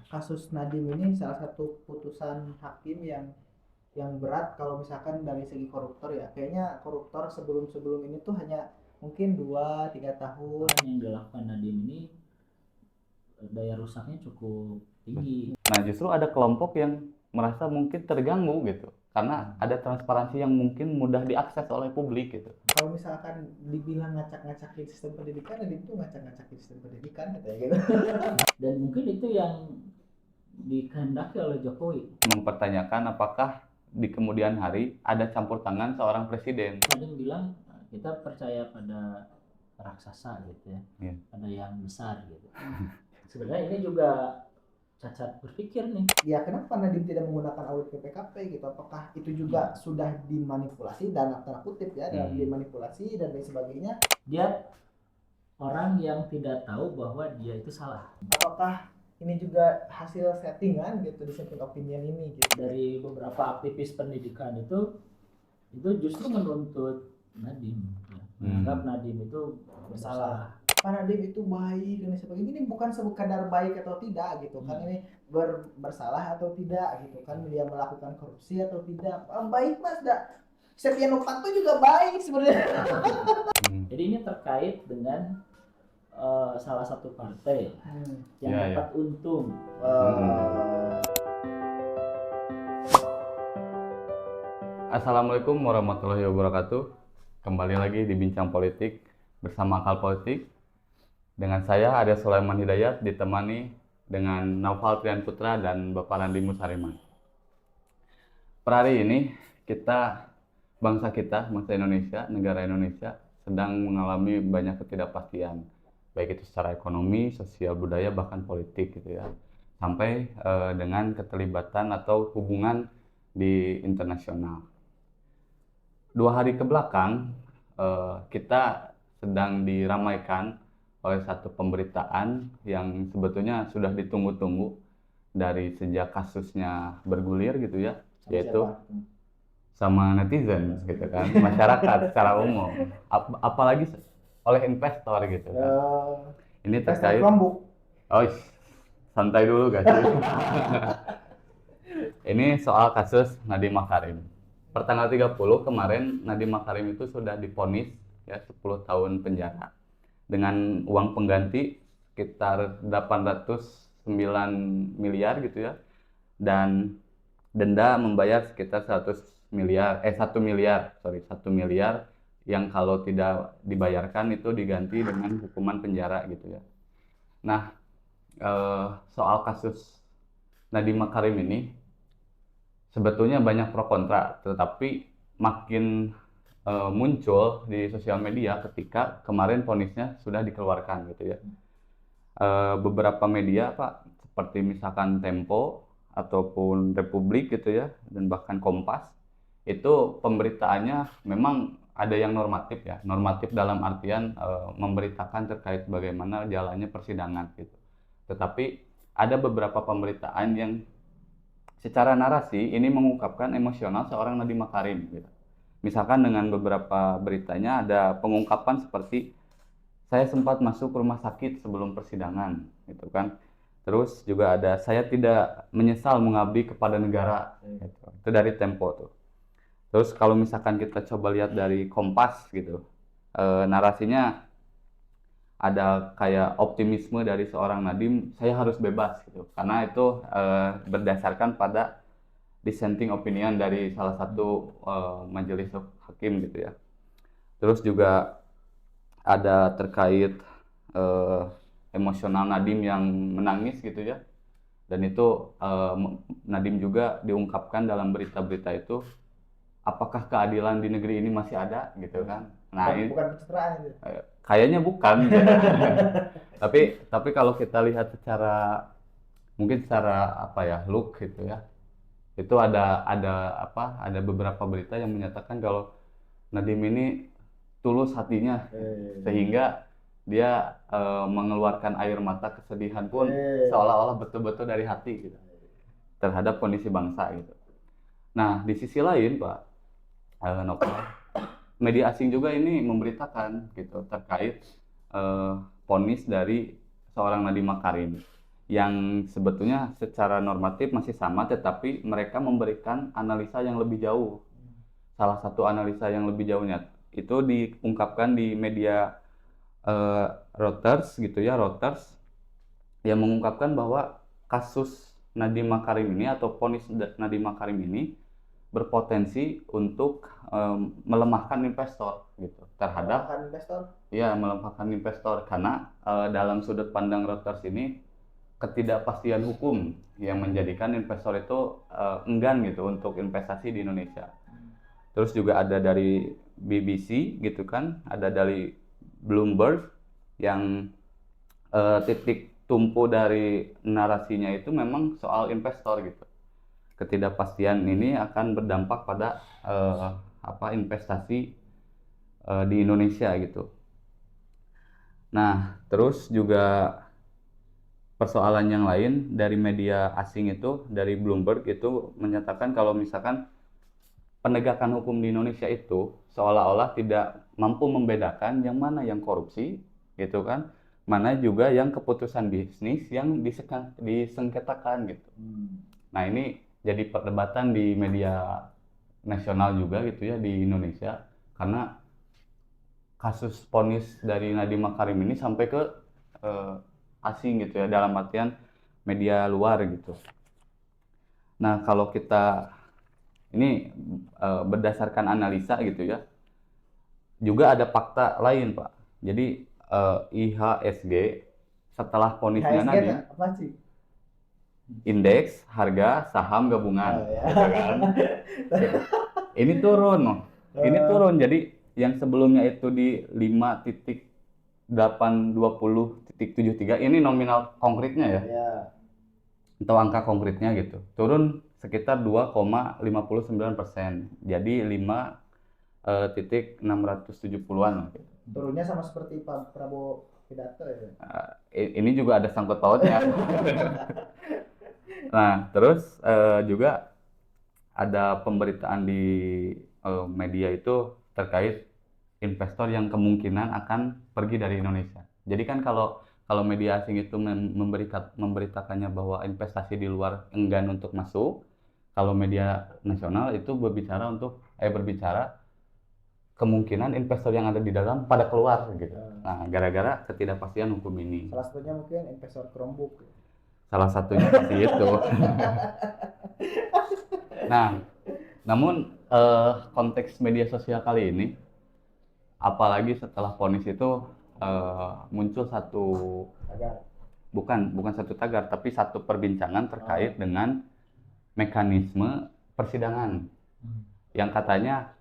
kasus Nadiem ini salah satu putusan hakim yang berat kalau misalkan dari segi koruptor ya. Kayaknya koruptor sebelum-sebelum ini tuh hanya mungkin 2-3 tahun. Yang dilakukan Nadiem ini daya rusaknya cukup tinggi. Nah, justru ada kelompok yang merasa mungkin terganggu gitu, karena ada transparansi yang mungkin mudah diakses oleh publik gitu. Kalau misalkan dibilang ngacak-ngacakin sistem pendidikan, Nadiem tuh ngacak-ngacakin sistem pendidikan katanya gitu. Dan mungkin itu yang dikehendaki oleh Jokowi. Mempertanyakan apakah di kemudian hari ada campur tangan seorang presiden. Nadiem bilang kita percaya pada raksasa gitu ya, pada yang besar gitu. Sebenarnya ini juga cacat berpikir nih. Ya kenapa Nadiem tidak menggunakan audit BPKP gitu? Apakah itu juga sudah dimanipulasi dan tanda kutip ya, dalam dimanipulasi dan lain sebagainya? Dia orang yang tidak tahu bahwa dia itu salah. Apakah ini juga hasil settingan gitu, dissenting opinion ini gitu? Dari beberapa aktivis pendidikan itu justru menuntut Nadiem, ya. Menganggap Nadiem itu bersalah. Pak Nadiem itu baik dan sebagainya. Ini bukan sekadar baik atau tidak gitu kan, ini bersalah atau tidak gitu kan, dia melakukan korupsi atau tidak. Baik Mas, Setia Novanto juga baik sebenarnya. Jadi ini terkait dengan salah satu partai yang dapat untung. Assalamualaikum warahmatullahi wabarakatuh. Kembali lagi di Bincang Politik bersama Akal Politik. Dengan saya Arya Sulaiman Hidayat, ditemani dengan Naufal Trian Putra dan Bapak Randi Musariman. Per hari ini bangsa Indonesia, negara Indonesia sedang mengalami banyak ketidakpastian, baik itu secara ekonomi, sosial, budaya, bahkan politik gitu ya. Sampai dengan keterlibatan atau hubungan di internasional. 2 hari ke belakang kita sedang diramaikan oleh satu pemberitaan yang sebetulnya sudah ditunggu-tunggu dari sejak kasusnya bergulir gitu ya, yaitu sama netizen gitu kan, masyarakat secara umum, apalagi oleh investor gitu kan. Ini terkait santai dulu guys. Ini soal kasus Nadiem Makarim. Pertanggal 30 kemarin Nadiem Makarim itu sudah divonis ya 10 tahun penjara dengan uang pengganti sekitar 809 miliar gitu ya, dan denda membayar sekitar 1 miliar yang kalau tidak dibayarkan itu diganti dengan hukuman penjara gitu ya. Nah, soal kasus Nadiem Makarim ini sebetulnya banyak pro kontra, tetapi makin muncul di sosial media ketika kemarin vonisnya sudah dikeluarkan gitu ya. Beberapa media Pak, seperti misalkan Tempo ataupun Republik gitu ya, dan bahkan Kompas, itu pemberitaannya memang ada yang normatif ya, normatif dalam artian memberitakan terkait bagaimana jalannya persidangan gitu. Tetapi ada beberapa pemberitaan yang secara narasi ini mengungkapkan emosional seorang Nadiem Makarim gitu. Misalkan dengan beberapa beritanya ada pengungkapan seperti saya sempat masuk rumah sakit sebelum persidangan gitu kan. Terus juga ada saya tidak menyesal mengabdi kepada negara gitu. Itu dari Tempo tuh. Terus kalau misalkan kita coba lihat dari Kompas gitu, narasinya ada kayak optimisme dari seorang Nadiem, saya harus bebas gitu, karena itu berdasarkan pada dissenting opinion dari salah satu majelis hakim gitu ya. Terus juga ada terkait emosional Nadiem yang menangis gitu ya, dan itu Nadiem juga diungkapkan dalam berita-berita itu, apakah keadilan di negeri ini masih ada gitu kan. Nah, bukan pencitraan itu. Kayaknya bukan. tapi kalau kita lihat secara apa ya, look gitu ya, itu ada beberapa berita yang menyatakan kalau Nadiem ini tulus hatinya, sehingga dia mengeluarkan air mata kesedihan pun seolah-olah betul-betul dari hati gitu, terhadap kondisi bangsa gitu. Nah, di sisi lain Pak Novel, media asing juga ini memberitakan gitu terkait vonis dari seorang Nadiem Makarim, yang sebetulnya secara normatif masih sama, tetapi mereka memberikan analisa yang lebih jauh. Salah satu analisa yang lebih jauhnya itu diungkapkan di media Reuters gitu ya, Reuters yang mengungkapkan bahwa kasus Nadiem Makarim ini atau vonis Nadiem Makarim ini berpotensi untuk melemahkan investor gitu terhadap Melemahkan investor. ya melemahkan investor karena dalam sudut pandang Reuters ini ketidakpastian hukum yang menjadikan investor itu enggan gitu untuk investasi di Indonesia. Terus juga ada dari BBC gitu kan, ada dari Bloomberg yang titik tumpu dari narasinya itu memang soal investor gitu. Ketidakpastian ini akan berdampak pada investasi di Indonesia gitu. Nah, terus juga persoalan yang lain dari media asing itu, dari Bloomberg itu menyatakan kalau misalkan penegakan hukum di Indonesia itu seolah-olah tidak mampu membedakan yang mana yang korupsi gitu kan, mana juga yang keputusan bisnis yang disengketakan gitu. Nah, ini jadi perdebatan di media nasional juga gitu ya di Indonesia karena kasus vonis dari Nadiem Makarim ini sampai ke asing gitu ya, dalam artian media luar gitu. Nah, kalau kita ini berdasarkan analisa gitu ya, juga ada fakta lain Pak. Jadi IHSG setelah vonisnya IHSG Nadiem, apa sih? indeks harga saham gabungan, Oh, ya. gitu kan. Ini turun, jadi yang sebelumnya itu di 5.820.73 ini nominal konkretnya ya, Ya. atau angka konkretnya gitu, turun sekitar 2,59%, jadi 5.670-an. Turunnya sama seperti Pak Prabowo pidato ya. Ini juga ada sangkut pautnya. Nah, terus juga ada pemberitaan di media itu terkait investor yang kemungkinan akan pergi dari Indonesia. Jadi kan kalau media asing itu memberitakannya bahwa investasi di luar enggan untuk masuk, kalau media nasional itu berbicara kemungkinan investor yang ada di dalam pada keluar gitu. Nah, gara-gara ketidakpastian hukum ini. Salah satunya mungkin investor Chromebook. Salah satunya pasti itu. Nah, namun konteks media sosial kali ini, apalagi setelah vonis itu muncul bukan satu tagar, tapi satu perbincangan terkait dengan mekanisme persidangan, yang katanya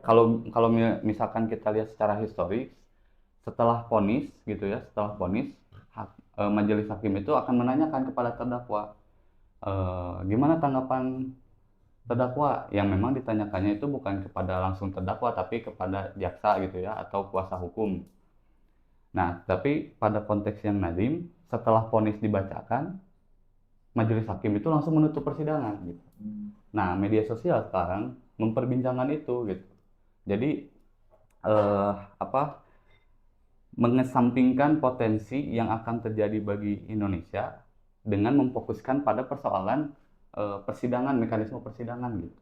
kalau misalkan kita lihat secara historis, setelah vonis gitu ya, majelis hakim itu akan menanyakan kepada terdakwa gimana tanggapan terdakwa, yang memang ditanyakannya itu bukan kepada langsung terdakwa tapi kepada jaksa gitu ya, atau kuasa hukum. Nah, tapi pada konteks yang Nadiem, setelah vonis dibacakan, majelis hakim itu langsung menutup persidangan gitu. Nah, media sosial sekarang memperbincangkan itu gitu. Jadi mengesampingkan potensi yang akan terjadi bagi Indonesia dengan memfokuskan pada persoalan persidangan, mekanisme persidangan gitu.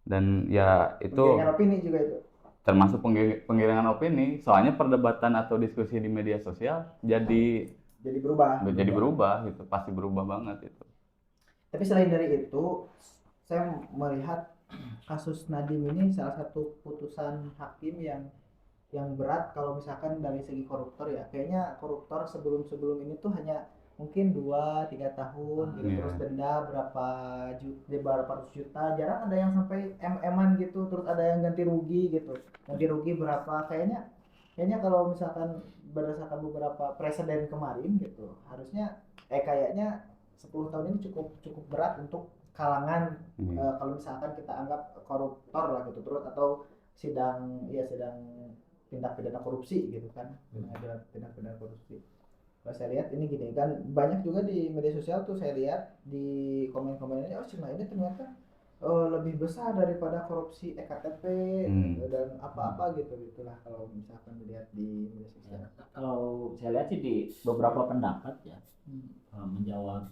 Dan ya itu Penggiringan opini juga itu. termasuk penggiringan opini, soalnya perdebatan atau diskusi di media sosial jadi berubah gitu, pasti berubah banget itu. Tapi selain dari itu, saya melihat kasus Nadiem ini salah satu putusan hakim yang berat kalau misalkan dari segi koruptor ya. Kayaknya koruptor sebelum ini tuh hanya mungkin 2-3 tahun gitu, terus denda berapa ratus juta, jarang ada yang sampai MM-an gitu, terus ada yang ganti rugi gitu, ganti rugi berapa. Kayaknya kalau misalkan berdasarkan beberapa presiden kemarin gitu, harusnya kayaknya 10 tahun ini cukup berat untuk kalangan kalau misalkan kita anggap koruptor lah gitu, terus atau sidang tindak pidana korupsi gitu kan, tindak pidana korupsi. Kalau saya lihat ini gini kan, banyak juga di media sosial tuh saya lihat di komen-komennya, oh cuma ini ternyata lebih besar daripada korupsi EKTP Hmm. dan apa-apa gitu gitulah kalau misalkan dilihat di media Ya, sosial. kalau saya lihat sih di beberapa pendapat ya menjawab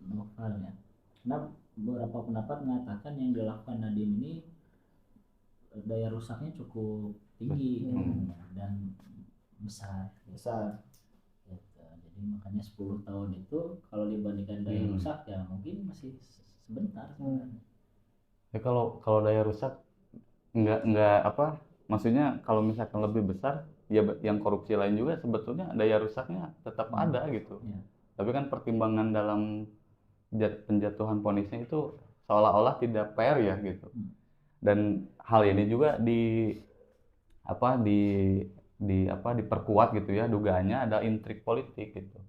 novel ya. Karena beberapa pendapat mengatakan yang dilakukan Nadiem ini daya rusaknya cukup tinggi dan besar. Besar. Gitu. Jadi makanya 10 tahun itu kalau dibandingkan daya rusak ya mungkin masih sebentar sebenarnya. Ya kalau daya rusak nggak apa, maksudnya kalau misalkan lebih besar ya yang korupsi lain juga sebetulnya daya rusaknya tetap ada gitu. Ya. Tapi kan pertimbangan dalam penjatuhan vonisnya itu seolah-olah tidak fair ya gitu. Dan hal ini juga diperkuat gitu ya, dugaannya ada intrik politik gitu.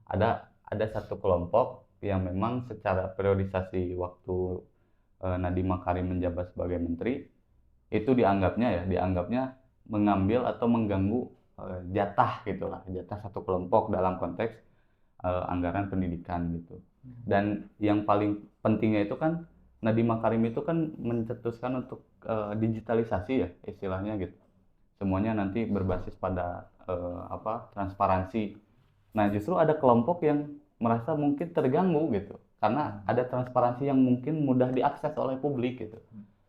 Ada satu kelompok yang memang secara periodisasi waktu Nadiem Makarim menjabat sebagai menteri itu dianggapnya mengambil atau mengganggu jatah gitulah, jatah satu kelompok dalam konteks anggaran pendidikan gitu. Dan yang paling pentingnya itu kan Nadiem Makarim itu kan mencetuskan untuk digitalisasi ya istilahnya gitu. Semuanya nanti berbasis pada transparansi. Nah, justru ada kelompok yang merasa mungkin terganggu gitu karena ada transparansi yang mungkin mudah diakses oleh publik gitu.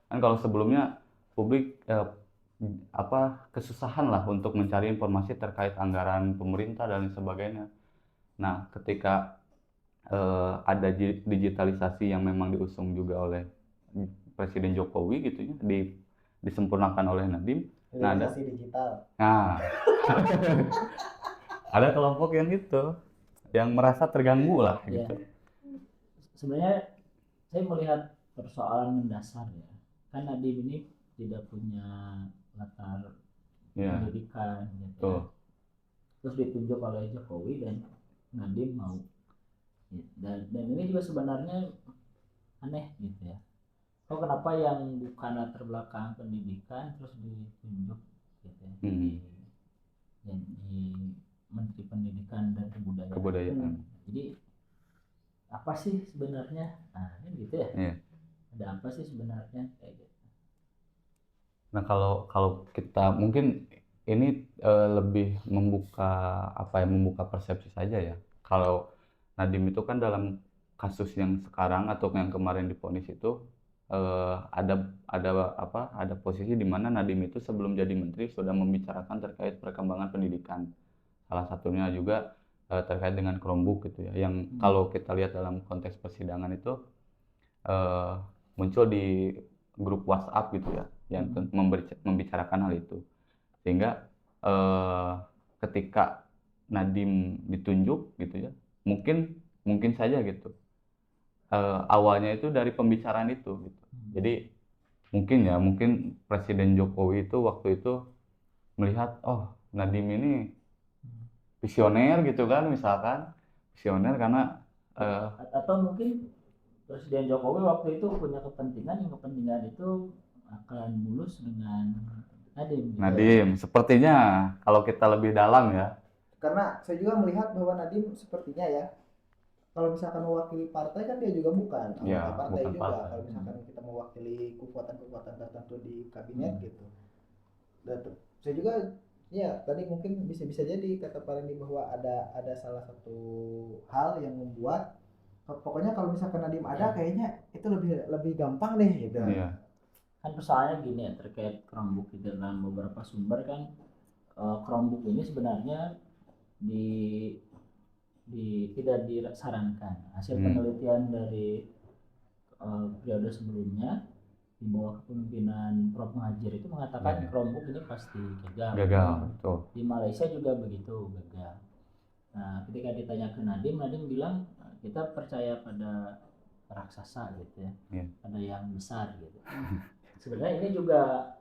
Kan kalau sebelumnya publik kesusahan lah untuk mencari informasi terkait anggaran pemerintah dan sebagainya. Nah, ketika ada digitalisasi yang memang diusung juga oleh Presiden Jokowi gitu ya, disempurnakan oleh Nadiem. Nah, digital. Nah, ada kelompok yang itu yang merasa terganggu lah gitu. Ya. Sebenarnya saya melihat persoalan mendasar ya. Kan Nadiem ini tidak punya latar pendidikan gitu. Ya. Terus ditunjuk oleh Jokowi dan Nadiem mau. Dan ini juga sebenarnya aneh gitu ya. Kok kenapa yang bukan latar belakang pendidikan terus ditunjuk gitu ya. Di Menteri Pendidikan dan Kebudayaan. Jadi apa sih sebenarnya? Nah, gitu ya. Iya. Ada apa sih sebenarnya kayak gitu. Nah, kalau kita mungkin ini lebih membuka persepsi saja ya. Kalau Nadiem itu kan dalam kasus yang sekarang atau yang kemarin divonis itu ada posisi di mana Nadiem itu sebelum jadi menteri sudah membicarakan terkait perkembangan pendidikan. Salah satunya juga terkait dengan Chromebook gitu ya. Yang kalau kita lihat dalam konteks persidangan itu muncul di grup WhatsApp gitu ya, yang membicarakan hal itu. Sehingga ketika Nadiem ditunjuk gitu ya, mungkin saja gitu. Awalnya itu dari pembicaraan itu gitu. Jadi mungkin Presiden Jokowi itu waktu itu melihat Nadiem ini visioner gitu kan, misalkan visioner karena atau mungkin Presiden Jokowi waktu itu punya kepentingan itu akan mulus dengan Nadiem. Nadiem, sepertinya kalau kita lebih dalam ya. Karena saya juga melihat bahwa Nadiem sepertinya ya, kalau misalkan mewakili partai kan dia juga bukan anggota partai juga. Partai. Kalau misalkan kita mewakili kekuatan-kekuatan tertentu di kabinet gitu. Dan saya juga ya tadi mungkin bisa jadi kata Pak Randy bahwa ada salah satu hal yang membuat pokoknya kalau misalkan Nadiem ada kayaknya itu lebih gampang deh gitu. Iya. Kan persoalannya gini ya terkait Chromebook itu dalam beberapa sumber kan Chromebook ini sebenarnya tidak disarankan. Hasil penelitian dari periode sebelumnya di bawah kepemimpinan Prof Muhajir itu mengatakan Chromebook ini pasti gagal. Betul. Di Malaysia juga begitu, gagal. Nah, ketika ditanya ke Nadiem bilang kita percaya pada raksasa gitu ya. Ada yang besar gitu. Sebenarnya ini juga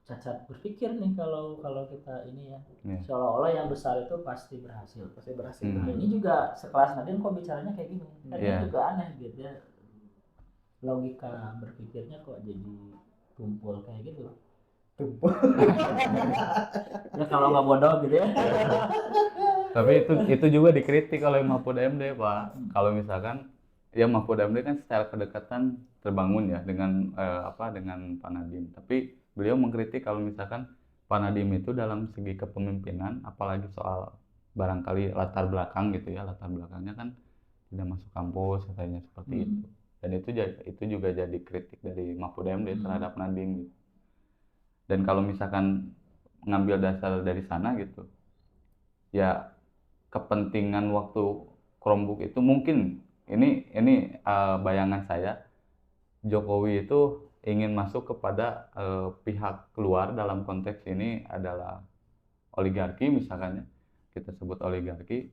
cacat berpikir nih kalau kita ini ya. Seolah-olah yang besar itu pasti berhasil. Nah, ini juga sekelas Nadiem kok bicaranya kayak gini. Ini juga aneh gitu ya. Logika berpikirnya kok jadi tumpul kayak gitu. Ya kalau nggak bodoh gitu ya. Tapi itu juga dikritik oleh Mahfud MD Pak. Kalau misalkan ya Mahfud MD kan secara kedekatan terbangun ya dengan dengan Pak Nadiem. Tapi beliau mengkritik kalau misalkan Pak Nadiem itu dalam segi kepemimpinan, apalagi soal barangkali latar belakang gitu ya, latar belakangnya kan tidak masuk kampus katanya seperti itu. Dan itu juga jadi kritik dari Mahfud MD terhadap Nadiem gitu. Dan kalau misalkan ngambil dasar dari sana gitu, ya kepentingan waktu Chromebook itu mungkin ini bayangan saya, Jokowi itu ingin masuk kepada pihak luar, dalam konteks ini adalah oligarki misalkan ya, kita sebut oligarki,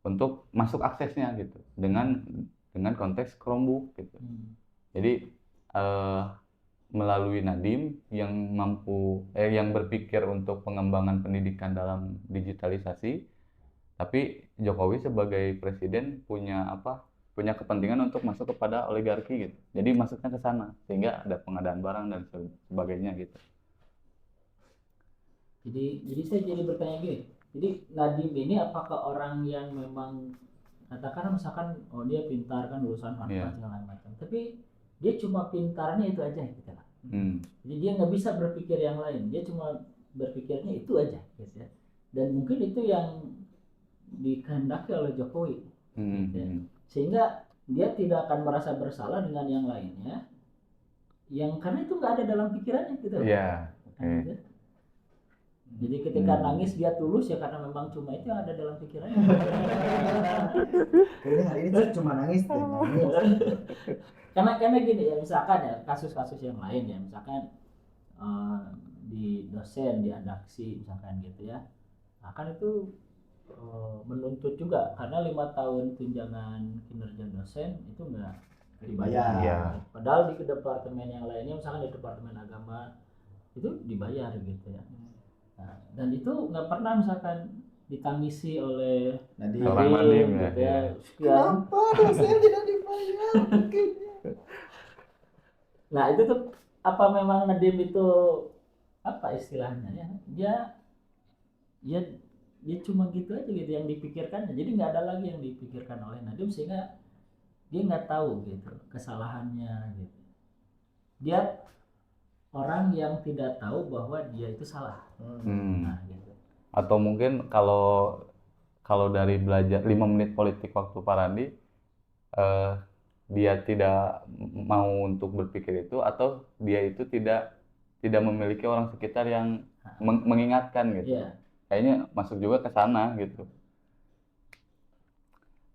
untuk masuk aksesnya gitu dengan konteks Chromebook gitu. Jadi melalui Nadiem yang yang berpikir untuk pengembangan pendidikan dalam digitalisasi, tapi Jokowi sebagai presiden punya kepentingan untuk masuk kepada oligarki gitu. Jadi masuknya ke sana sehingga ada pengadaan barang dan sebagainya gitu. Jadi saya jadi bertanya gini. Jadi Nadiem ini apakah orang yang memang katakan misalkan dia pintar kan urusan farmasi segala macam, tapi dia cuma pintarnya itu aja gitu lah. Jadi dia nggak bisa berpikir yang lain, dia cuma berpikirnya itu aja gitu ya. Dan mungkin itu yang dikehendaki oleh Jokowi gitu ya. Sehingga dia tidak akan merasa bersalah dengan yang lainnya yang karena itu nggak ada dalam pikirannya gitu loh. Gitu. Jadi ketika nangis dia tulus ya karena memang cuma itu yang ada dalam pikirannya. Kayaknya hari ini cuma nangis deh, nangis. Karena gini ya, misalkan ya kasus-kasus yang lain ya, misalkan di dosen diadaksi misalkan gitu ya, nah kan itu menuntut juga karena 5 tahun tunjangan kinerja dosen itu nggak dibayar. Padahal di departemen yang lainnya, misalkan di departemen agama itu dibayar gitu ya. Nah, dan itu nggak pernah misalkan ditangisi oleh Nadiem gitu ya. Kenapa dosen tidak dibayar? Nah itu tuh apa memang Nadiem itu apa istilahnya ya? Dia cuma gitu aja gitu yang dipikirkan. Jadi nggak ada lagi yang dipikirkan oleh Nadiem sehingga dia nggak tahu gitu kesalahannya gitu. Dia orang yang tidak tahu bahwa dia itu salah. Nah, gitu. Atau mungkin kalau dari belajar 5 menit politik waktu Pak Randi, dia tidak mau untuk berpikir itu, atau dia itu tidak memiliki orang sekitar yang mengingatkan gitu. Kayaknya masuk juga ke sana gitu.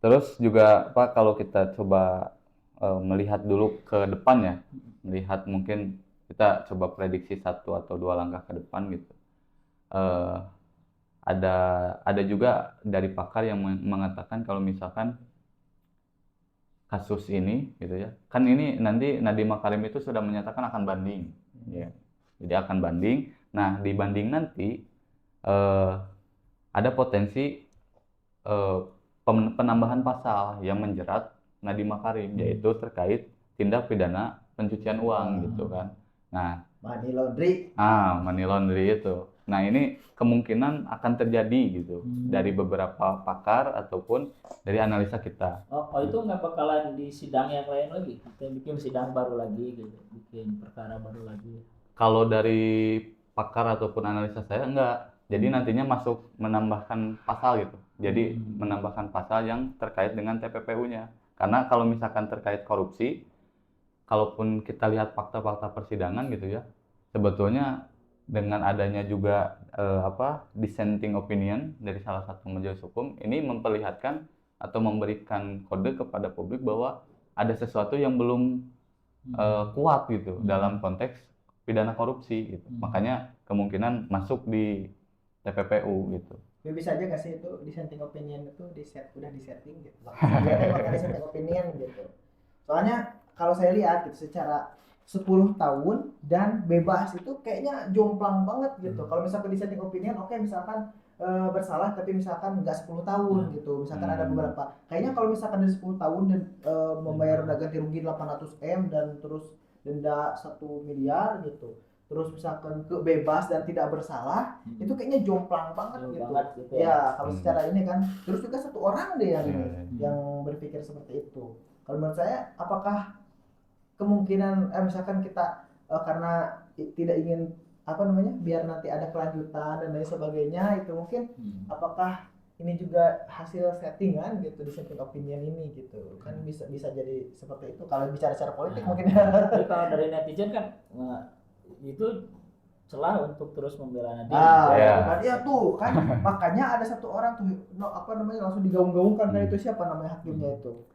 Terus juga Pak, kalau kita coba melihat dulu ke depan ya, melihat mungkin kita coba prediksi 1 atau 2 langkah ke depan gitu. Ada juga dari pakar yang mengatakan kalau misalkan kasus ini gitu ya, kan ini nanti Nadiem Makarim itu sudah menyatakan akan banding ya. Jadi akan banding. Nah, di banding nanti ada potensi penambahan pasal yang menjerat Nadiem Makarim, yaitu terkait tindak pidana pencucian uang gitu kan. Nah, money laundry itu. Nah, ini kemungkinan akan terjadi gitu dari beberapa pakar ataupun dari analisa kita. Oh itu nggak bakalan di sidang yang lain lagi? Kita bikin sidang baru lagi gitu, bikin perkara baru lagi. Kalau dari pakar ataupun analisa saya enggak. Jadi nantinya masuk menambahkan pasal gitu. Jadi menambahkan pasal yang terkait dengan TPPU-nya. Karena kalau misalkan terkait korupsi, kalaupun kita lihat fakta-fakta persidangan gitu ya, sebetulnya dengan adanya juga dissenting opinion dari salah satu majelis hukum, ini memperlihatkan atau memberikan kode kepada publik bahwa ada sesuatu yang belum kuat gitu dalam konteks pidana korupsi gitu. Makanya kemungkinan masuk di TPPU gitu. Bisa aja nggak sih itu dissenting opinion itu udah disetting gitu. Makanya dissenting opinion gitu. Soalnya kalau saya lihat gitu secara 10 tahun dan bebas itu kayaknya jomplang banget gitu. Kalau misalkan dissenting opinion, oke, misalkan bersalah tapi misalkan nggak 10 tahun gitu. Misalkan ada beberapa. Kayaknya kalau misalkan dari 10 tahun dan membayar ganti rugi 800M dan terus denda 1 miliar gitu. terus misalkan bebas dan tidak bersalah, itu kayaknya jomplang banget gitu. gitu Ya, kalau secara ini kan, terus juga satu orang deh yang Iya. yang berpikir seperti itu. Kalau menurut saya, apakah kemungkinan misalkan kita karena tidak ingin apa namanya biar nanti ada kelanjutan dan lain sebagainya, itu mungkin apakah ini juga hasil settingan gitu, dissenting opinion ini gitu kan, bisa bisa jadi seperti itu kalau bicara secara politik mungkin. Jadi kalau dari netizen kan itu celah untuk terus membela Nadiem. Ya tuh kan makanya ada satu orang tuh apa namanya langsung digaung-gaungkan kan, itu siapa namanya hakimnya itu?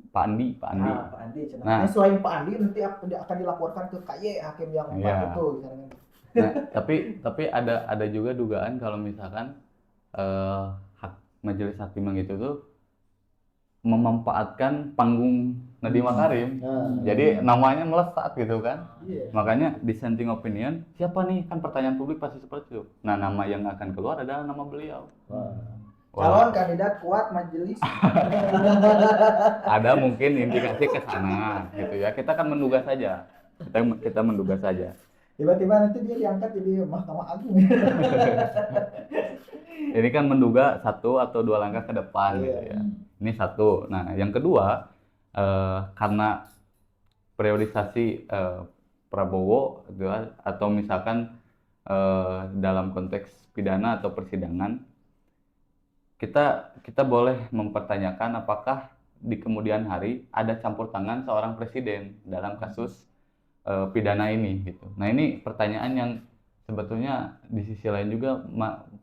Pak Andi. Pak Andi. Nah, selain Pak Andi nanti akan dilaporkan ke KY hakim yang empat itu misalnya. Nah, tapi ada juga dugaan kalau misalkan majelis hakim yang itu tuh memanfaatkan panggung Nadiem Makarim. Jadi namanya melesat gitu kan. Makanya dissenting opinion, siapa nih? Kan pertanyaan publik pasti seperti itu. Nah, nama yang akan keluar adalah nama beliau. Calon kandidat kuat majelis. Ada mungkin indikasi ke sana gitu ya. Kita kan menduga saja. Kita menduga saja. Tiba-tiba nanti dia diangkat jadi Mahkamah Agung. Ini kan menduga satu atau dua langkah ke depan gitu ya. Ini satu. Nah, yang kedua, karena periodisasi Prabowo gitu, atau misalkan dalam konteks pidana atau persidangan, kita boleh mempertanyakan apakah di kemudian hari ada campur tangan seorang presiden dalam kasus pidana ini gitu. Nah, ini pertanyaan yang sebetulnya di sisi lain juga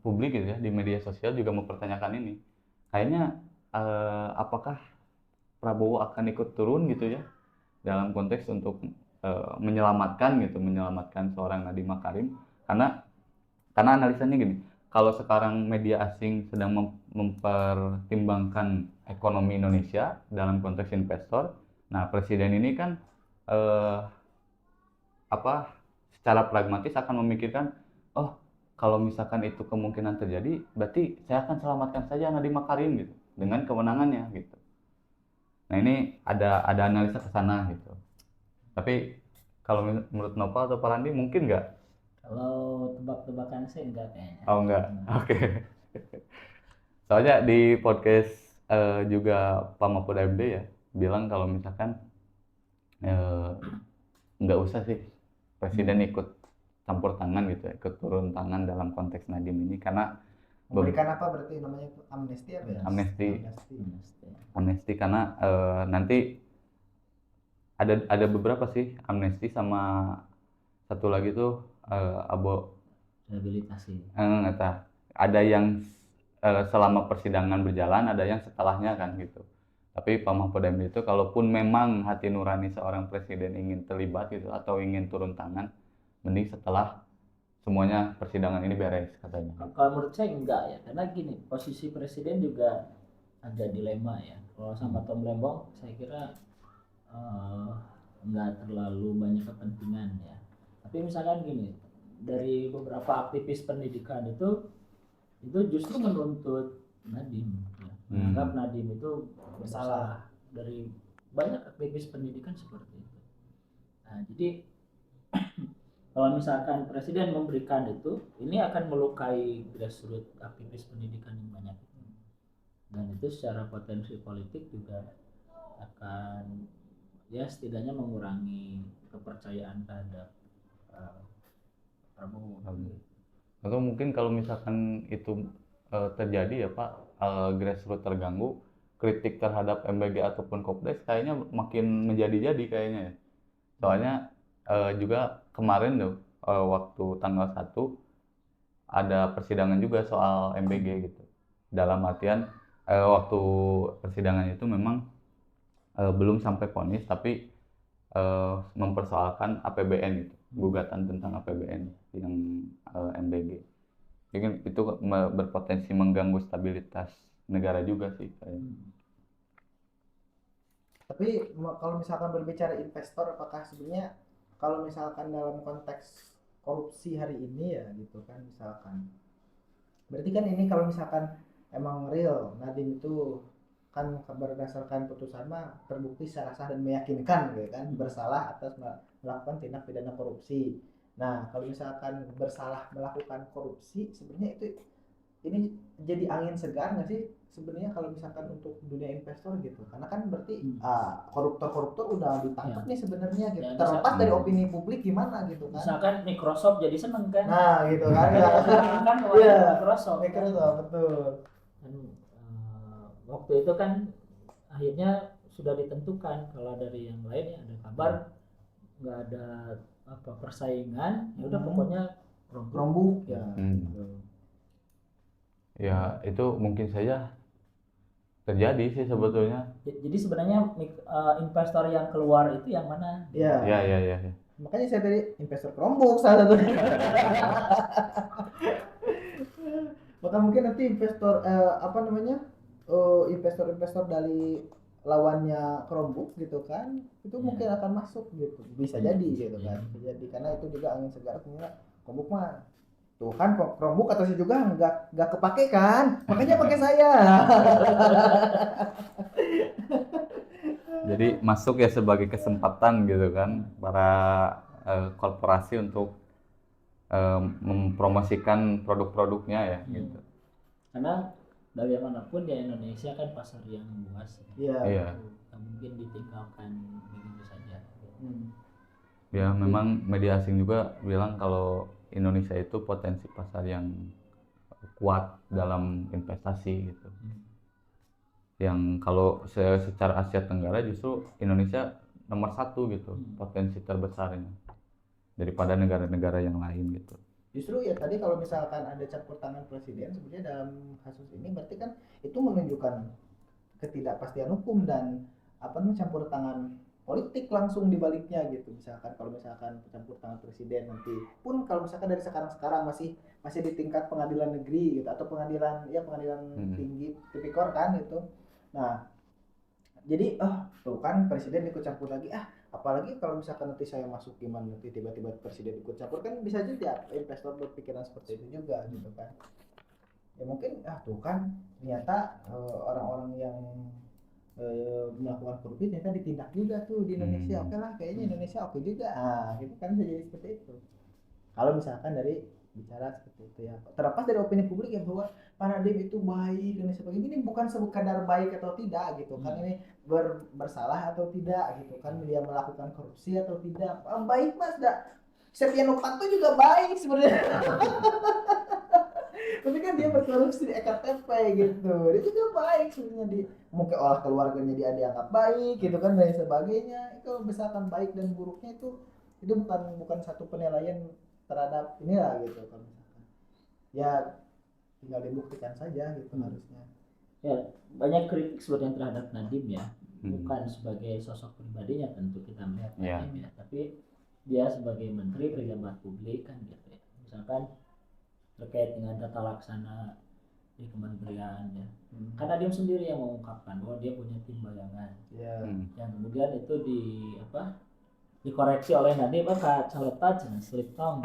publik gitu ya, di media sosial juga mempertanyakan ini. Kayaknya apakah Prabowo akan ikut turun gitu ya dalam konteks untuk menyelamatkan seorang Nadiem Makarim, karena analisanya gini, kalau sekarang media asing sedang mempertimbangkan ekonomi Indonesia dalam konteks investor, nah presiden ini kan secara pragmatis akan memikirkan, oh kalau misalkan itu kemungkinan terjadi, berarti saya akan selamatkan saja Nadiem Makarim gitu dengan kewenangannya gitu. Nah, ini ada analisa ke sana gitu. Tapi kalau menurut Nopal atau Parandi mungkin nggak? Kalau tebak-tebakan sih enggak kayaknya. Oh enggak, oke. Soalnya di podcast juga Pak Mahfud MD ya bilang kalau misalkan nggak usah sih presiden ikut campur tangan gitu, ikut turun tangan dalam konteks Nadiem ini, karena memberikan apa berarti namanya itu amnesti apa ya? Amnesti karena nanti ada beberapa sih amnesti, sama satu lagi tuh rehabilitasi. Ada yang selama persidangan berjalan, ada yang setelahnya kan gitu. Tapi Pak Mahfud MD itu kalaupun memang hati nurani seorang presiden ingin terlibat gitu atau ingin turun tangan, mending setelah semuanya persidangan ini beres katanya. Kalau menurut saya enggak ya, karena gini, posisi presiden juga ada dilema ya. Kalau sama Tom Lembong saya kira enggak terlalu banyak kepentingan ya. Tapi misalkan gini, dari beberapa aktivis pendidikan itu justru menuntut Nadiem ya. Menganggap Nadiem itu bersalah. Dari banyak aktivis pendidikan seperti itu. Nah, jadi kalau misalkan presiden memberikan itu, ini akan melukai grassroots aktivis pendidikan yang banyak, dan itu secara potensi politik juga akan ya setidaknya mengurangi kepercayaan terhadap Prabowo. Atau mungkin kalau misalkan itu terjadi ya Pak, grassroots terganggu, kritik terhadap MBG ataupun Kopdes kayaknya makin menjadi-jadi kayaknya ya. Soalnya juga kemarin tuh waktu tanggal 1 ada persidangan juga soal MBG gitu. Dalam artian waktu persidangan itu memang belum sampai vonis, tapi mempersoalkan APBN itu, gugatan tentang APBN yang MBG. Jadi itu berpotensi mengganggu stabilitas negara juga sih kayaknya. Tapi kalau misalkan berbicara investor, apakah sebenarnya kalau misalkan dalam konteks korupsi hari ini ya gitu kan, misalkan berarti kan ini kalau misalkan emang real Nadiem itu kan berdasarkan putusan mah terbukti secara sah dan meyakinkan gitu kan bersalah atas melakukan tindak pidana korupsi. Nah, kalau misalkan bersalah melakukan korupsi, sebenarnya itu ini jadi angin segar nggak sih sebenarnya kalau misalkan untuk dunia investor gitu? Karena kan berarti koruptor-koruptor udah ditangkap Ya. nih sebenarnya gitu. Ya, Terlepas dari misalkan- opini publik gimana gitu kan? Misalkan Microsoft jadi seneng kan? Nah, gitu kan. Kan kemarin Iya, Microsoft. Microsoft betul. Kan, waktu itu kan akhirnya sudah ditentukan kalau dari yang lain ya ada kabar nggak ada apa persaingan, ya udah pokoknya Chromebook ya. gitu. Ya itu mungkin saja terjadi sih sebetulnya. Jadi sebenarnya investor yang keluar itu yang mana? Iya. Ya. Makanya saya tadi investor Chromebook salah satunya. Maka mungkin nanti investor apa namanya investor-investor dari lawannya Chromebook gitu kan itu mungkin akan masuk gitu, bisa jadi gitu kan, bisa jadi karena itu juga angin segar punya Chromebook mah tuh kan Chromebook atau sih juga nggak kepake kan, makanya pakai saya. Jadi masuk ya sebagai kesempatan gitu kan para korporasi untuk mempromosikan produk-produknya ya gitu. Karena bagaimanapun ya Indonesia kan pasar yang luas. Iya. Nggak mungkin ditinggalkan begitu saja. Ya memang media asing juga bilang kalau Indonesia itu potensi pasar yang kuat dalam investasi gitu. Yang kalau secara Asia Tenggara justru Indonesia nomor 1 gitu potensi terbesarnya daripada negara-negara yang lain gitu. Justru ya tadi kalau misalkan ada campur tangan presiden sebenarnya dalam kasus ini berarti kan itu menunjukkan ketidakpastian hukum dan apa namanya campur tangan politik langsung di baliknya gitu. Misalkan kalau misalkan campur tangan presiden nanti pun kalau misalkan dari sekarang masih di tingkat pengadilan negeri gitu atau pengadilan tinggi tipikor kan gitu. Nah, jadi tuh kan presiden ikut campur lagi apalagi kalau misalkan nanti saya masuk gimana nanti tiba-tiba presiden ikut campur kan bisa juga investor berpikiran seperti itu juga gitu kan ya mungkin tuh kan ternyata orang-orang yang melakukan korupsi ternyata ditindak juga tuh di Indonesia. Oke lah kayaknya Indonesia oke juga gitu kan bisa jadi seperti itu kalau misalkan dari bicara seperti itu ya terlepas dari opini publik ya bahwa Nadiem itu baik dan sebagainya ini bukan sekadar baik atau tidak gitu kan ini bersalah atau tidak gitu kan dia melakukan korupsi atau tidak baik mas Setia Novanto juga baik sebenarnya. Tapi kan dia berkorupsi di EKTP gitu dia juga baik sebenarnya di mungkin olah keluarganya dia dianggap baik gitu kan dan sebagainya itu misalkan baik dan buruknya itu bukan satu penilaian terhadap inilah gitu kan misalkan ya tinggal dibuktikan saja gitu harusnya ya banyak kritik sebenarnya terhadap Nadiem ya bukan sebagai sosok pribadinya tentu kita melihat Nadiem ya tapi dia sebagai menteri pejabat publik kan gitu ya misalkan terkait dengan tata laksana di kementerian ya karena dia sendiri yang mengungkapkan bahwa dia punya tim bayangan yang kemudian itu dikoreksi oleh Nadiem caletat jangan slip tong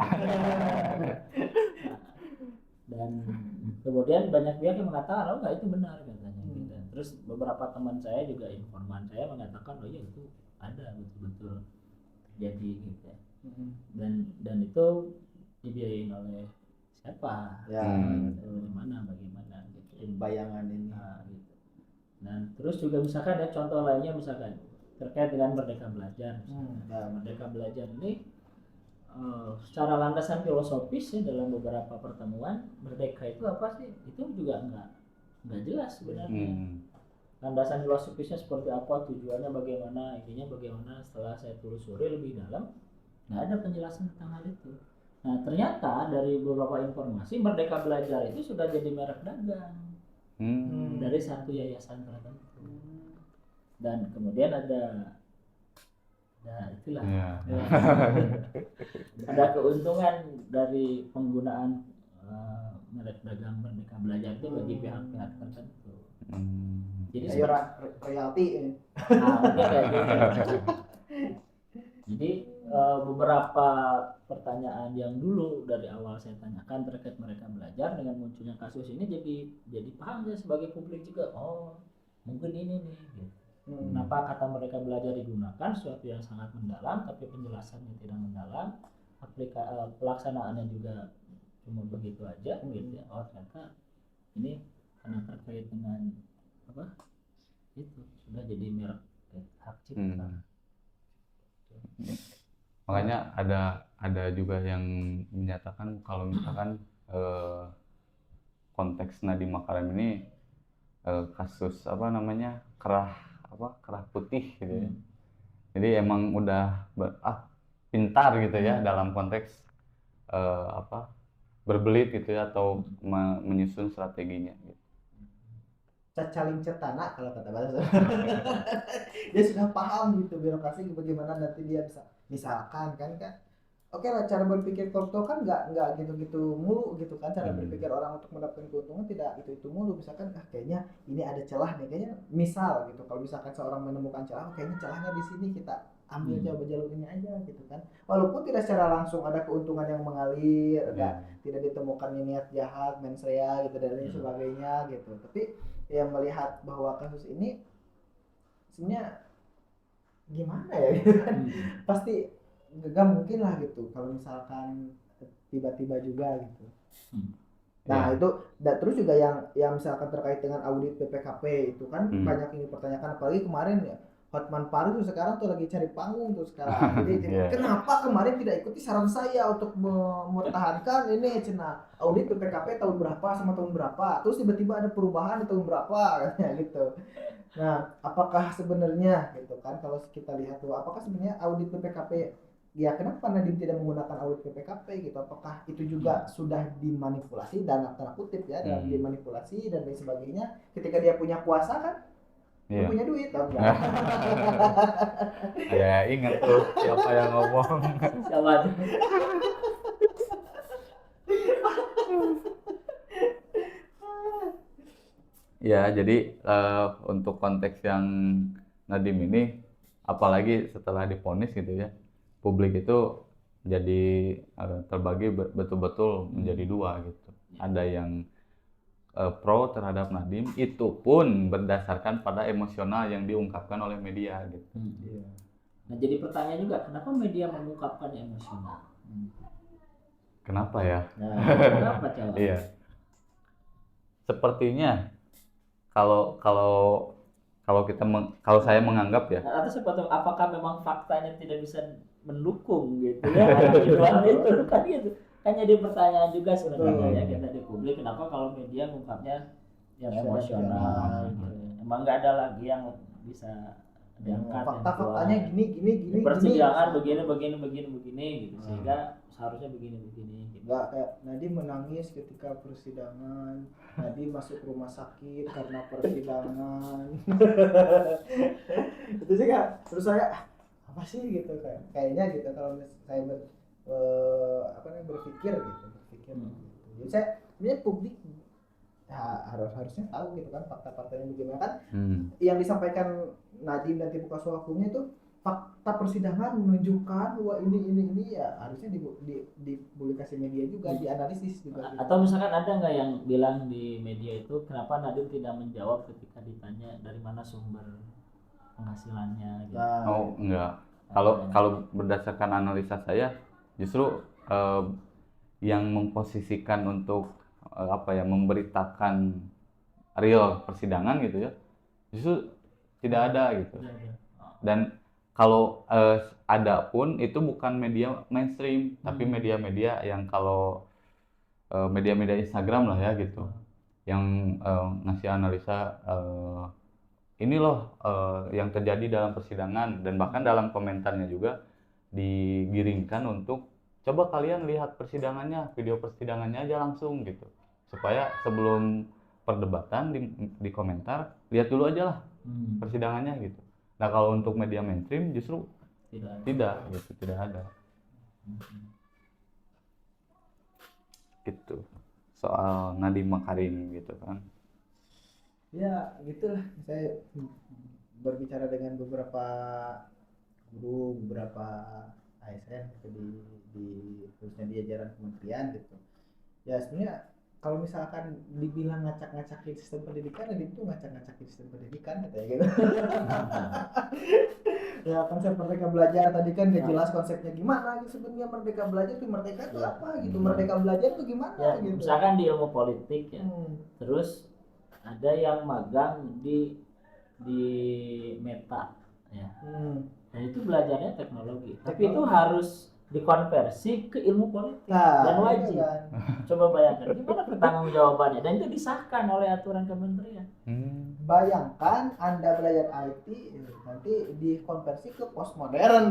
dan kemudian banyak pihak yang mengatakan nggak itu benar katanya gitu. Terus beberapa teman saya juga informan saya mengatakan iya itu ada betul-betul jadi gitu ya. Dan itu dibiayain oleh siapa dari mana bagaimana gitu bayangan ini gitu. Dan terus juga misalkan ya contoh lainnya misalkan terkait dengan Merdeka Belajar Merdeka Belajar ini secara landasan filosofis ya dalam beberapa pertemuan merdeka itu apa sih itu juga nggak jelas sebenarnya landasan filosofisnya seperti apa tujuannya bagaimana intinya bagaimana setelah saya telusuri lebih dalam nggak ada penjelasan tentang hal itu. Nah ternyata dari beberapa informasi Merdeka Belajar itu sudah jadi merek dagang dari satu yayasan tertentu dan kemudian ada itulah ada keuntungan dari penggunaan merek dagang Merdeka Belajar itu bagi pihak-pihak tertentu. Jadi royalti kayak gitu. Jadi beberapa pertanyaan yang dulu dari awal saya tanyakan terkait Merdeka Belajar dengan munculnya kasus ini jadi paham saya sebagai publik juga mungkin ini nih gitu. Kenapa kata Merdeka Belajar digunakan sesuatu yang sangat mendalam tapi penjelasannya tidak mendalam pelaksanaannya juga cuma begitu aja gitu ya. Oh ternyata ini karena terkait dengan apa itu sudah jadi merek hak cipta. Makanya ada juga yang menyatakan kalau misalkan konteks Nadiem Makarim ini kasus apa namanya kerah putih gitu ya. Jadi emang udah pintar gitu ya dalam konteks berbelit gitu ya atau menyusun strateginya gitu. Cacaling cetana kalau kata bahasa. Dia sudah paham gitu birokrasi bagaimana nanti dia bisa misalkan kan oke lah, cara berpikir koruptor kan nggak gitu-gitu mulu gitu kan, cara berpikir orang untuk mendapatkan keuntungan tidak itu mulu. Misalkan kayaknya ini ada celah nih, kayaknya misal gitu, kalau misalkan seorang menemukan celah, kayaknya celahnya di sini, kita ambil jalur ini aja gitu kan, walaupun tidak secara langsung ada keuntungan yang mengalir, tidak ditemukan niat jahat, mens rea gitu dan lain sebagainya gitu, tapi yang melihat bahwa kasus ini sebenarnya gimana ya gitu kan, pasti nggak mungkin lah gitu kalau misalkan tiba-tiba juga gitu. Nah itu terus juga yang misalkan terkait dengan audit BPKP itu kan banyak ini pertanyaan, apalagi kemarin ya Hotman Paris tuh sekarang tuh lagi cari panggung tuh sekarang. Jadi kenapa kemarin tidak ikuti saran saya untuk mempertahankan ini cina audit BPKP tahun berapa sama tahun berapa, terus tiba-tiba ada perubahan di tahun berapa katanya gitu. Nah apakah sebenarnya gitu kan, kalau kita lihat tuh apakah sebenarnya audit BPKP ya kenapa Nadiem tidak menggunakan audit BPKP gitu, apakah itu juga sudah dimanipulasi dalam tanda kutip ya, dalam dimanipulasi dan lain sebagainya ketika dia punya kuasa kan, dia punya duit tau enggak? Ya ingat tuh siapa yang ngomong. Siapa? Ya jadi untuk konteks yang Nadiem ini apalagi setelah divonis gitu ya, publik itu jadi terbagi betul-betul menjadi dua gitu. Ada yang pro terhadap Nadiem, itu pun berdasarkan pada emosional yang diungkapkan oleh media gitu. Nah jadi pertanyaan juga, kenapa media mengungkapkan emosional? Kenapa ya? Nah, kenapa coba? Iya. Sepertinya kalau saya menganggap ya. Atau sebetulnya apakah memang faktanya tidak bisa mendukung gitu ya? Itu kan gitu. Kan jadi pertanyaan juga sebenarnya ya kita di publik, kenapa kalau media mengungkapnya yang emosional gitu. Emang nggak ada lagi yang bisa diangkat fakta-faktanya gini persidangan begini gitu, sehingga seharusnya begini gitu. Nggak kayak Nadiem menangis ketika persidangan, Nadiem masuk rumah sakit karena persidangan. Itu sih kan terus saya apa sih gitu kayaknya gitu kalau saya berpikir gitu. Jadi saya sebenarnya publik harusnya tahu gitu kan fakta-faktanya bagaimana kan. Yang disampaikan Nadiem dan tim kuasa hukumnya itu fakta persidangan menunjukkan bahwa ini ya harusnya dipublikasi media juga, dianalisis juga gitu. Atau misalkan ada nggak yang bilang di media itu kenapa Nadiem tidak menjawab ketika ditanya dari mana sumber penghasilannya gitu. Oh enggak, kalau berdasarkan analisa saya justru yang memposisikan untuk memberitakan real persidangan gitu ya, justru tidak ada gitu. Dan kalau ada pun itu bukan media mainstream, tapi media-media yang kalau media-media Instagram lah ya gitu, yang ngasih analisa ini loh yang terjadi dalam persidangan, dan bahkan dalam komentarnya juga digiringkan untuk coba kalian lihat persidangannya, video persidangannya aja langsung gitu, supaya sebelum perdebatan di komentar lihat dulu aja lah persidangannya gitu. Nah kalau untuk media mainstream justru tidak ada gitu soal Nadiem Makarim gitu kan. Ya gitulah, saya berbicara dengan beberapa guru, beberapa ASN gitu di khususnya di jajaran kementerian gitu. Ya sebenarnya kalau misalkan dibilang ngacak-ngacakin sistem pendidikan, itu ngacak-ngacakin sistem pendidikan katanya gitu. Ya konsep merdeka belajar tadi kan gak jelas konsepnya gimana gitu sebenarnya merdeka belajar itu merdeka itu apa gitu merdeka belajar itu gimana Ya, gitu. misalkan di ilmu politik ya, Hmm. terus ada yang magang di Meta ya, dan itu belajarnya teknologi, tapi itu harus dikonversi ke ilmu politik dan Nah, wajib. itu kan. Coba bayangkan gimana pertanggungjawabannya, dan itu disahkan oleh aturan kementerian. Bayangkan Anda belajar IT nanti dikonversi ke postmodern.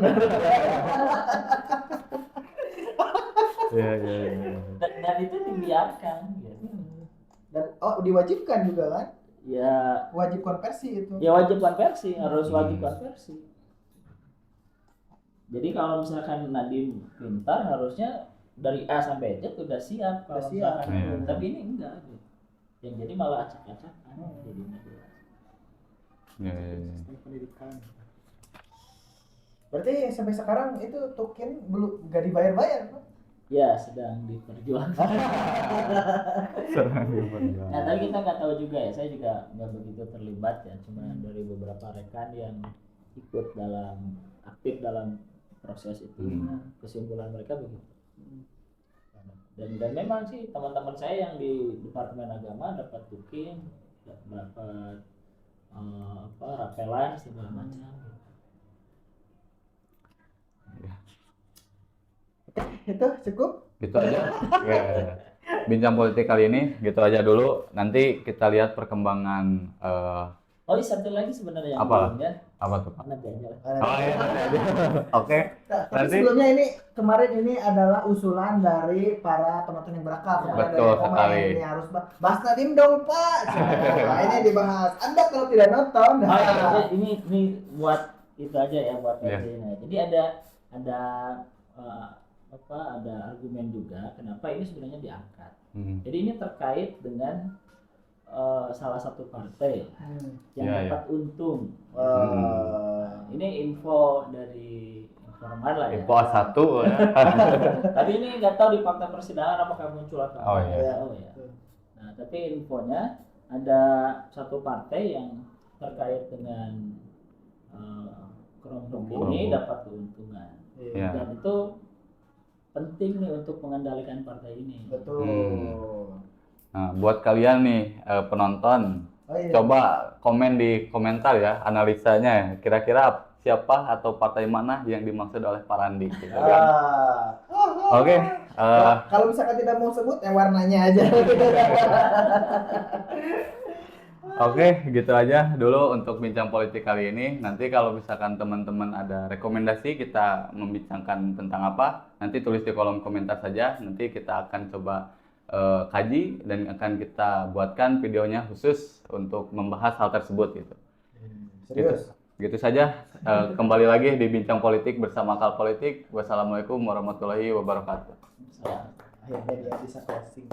Iya. Dan itu dibiarkan gitu. Dan diwajibkan juga kan? Ya, Wajib konversi itu. ya wajib konversi, harus wajib konversi. Jadi kalau misalkan Nadiem pintar harusnya dari A sampai Z udah siap kalau siap. misalkan, tapi ini enggak gitu. Yang jadi malah acak-acakan jadinya. Iya. Sistem pendidikan. Berarti sampai sekarang itu token belum nggak dibayar-bayar kan? Ya, sedang diperjuangkan. Nah, tapi kita nggak tahu juga ya. Saya juga nggak begitu terlibat ya. Cuma dari beberapa rekan yang ikut aktif dalam proses itu. Kesimpulan mereka begitu. Dan memang sih teman-teman saya yang di Departemen Agama dapat tukin, dapat rapelan segala macam. Itu cukup? Gitu aja. Ya. Bincang politik kali ini gitu aja dulu. Nanti kita lihat perkembangan. Oh, satu lagi sebenarnya yang apa? belum ya. Apa tuh, Pak? Nanti aja lah. Oh iya. Oke. Nah, tapi Nanti sebelumnya kemarin ini adalah usulan dari para penonton yang berakal. Betul dari sekali. Ini harus bahas Nadiem dong Pak. Nah, ini dibahas. Anda kalau tidak nonton. Oh, ya, ini buat itu aja ya buat Iya. Nah, jadi ada ada argumen juga kenapa ini sebenarnya diangkat. Jadi ini terkait dengan salah satu partai yang dapat untung. Ini info dari informan lah ya. info A1 ya. Tapi ini nggak tahu di fakta persidangan apakah muncul atau Oh, tidak. iya. Tahu ya. Nah, tapi infonya ada satu partai yang terkait dengan kelompok ini dapat keuntungan. Iya. Dan itu penting nih untuk mengendalikan partai ini. Betul. Nah, buat kalian nih penonton, coba komen di komentar ya analisanya. Kira-kira siapa atau partai mana yang dimaksud oleh Pak Randi? Gitu kan? Oke. Kalau misalkan tidak mau sebut, warnanya aja. Oke, gitu aja dulu untuk bincang politik kali ini. Nanti kalau misalkan teman-teman ada rekomendasi kita membincangkan tentang apa, nanti tulis di kolom komentar saja. Nanti kita akan coba kaji dan akan kita buatkan videonya khusus untuk membahas hal tersebut gitu. Serius? Gitu saja. Kembali lagi di bincang politik bersama Akal Politik. Wassalamualaikum warahmatullahi wabarakatuh. Akhirnya dia bisa closing.